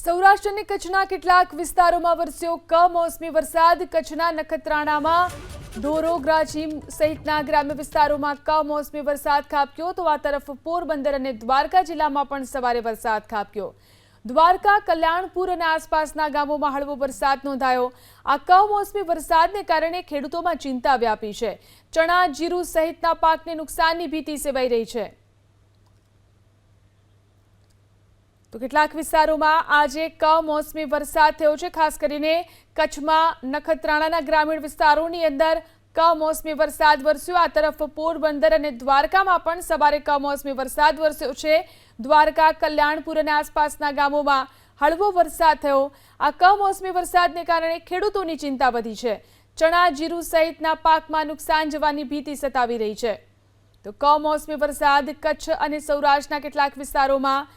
સૌરાષ્ટ્ર અને કચ્છના કેટલાક વિસ્તારોમાં વરસ્યો કમોસમી વરસાદ। કચ્છના નખત્રાણામાં ધોરો ગ્રાજીમ સહિતના ગ્રામ્ય વિસ્તારોમાં કમોસમી વરસાદ ખાબક્યો તો આ તરફ પોરબંદર અને દ્વારકા જિલ્લામાં પણ સવારે વરસાદ ખાબક્યો। દ્વારકા, કલ્યાણપુર અને આસપાસના ગામોમાં હળવો વરસાદ નોંધાયો। આ કમોસમી વરસાદને કારણે ખેડૂતોમાં ચિંતા વ્યાપી છે। ચણા, જીરું સહિતના પાકને નુકસાનની ભીતિ સેવાઈ રહી છે। તો કેટલાક વિસ્તારોમાં આજે કમોસમી વરસાદ થયો છે। ખાસ કરીને કચ્છમાં નખત્રાણાના ગ્રામીણ વિસ્તારોની અંદર કમોસમી વરસાદ વરસ્યો। આ તરફ પોરબંદર અને દ્વારકામાં પણ સવારે કમોસમી વરસાદ વરસ્યો છે। દ્વારકા, કલ્યાણપુર અને આસપાસના ગામોમાં હળવો વરસાદ થયો। આ કમોસમી વરસાદને કારણે ખેડૂતોની ચિંતા વધી છે। ચણા, જીરું સહિતના પાકમાં નુકસાન જવાની ભીતિ સતાવી રહી છે। તો કમોસમી વરસાદ કચ્છ અને સૌરાષ્ટ્રના કેટલાક વિસ્તારોમાં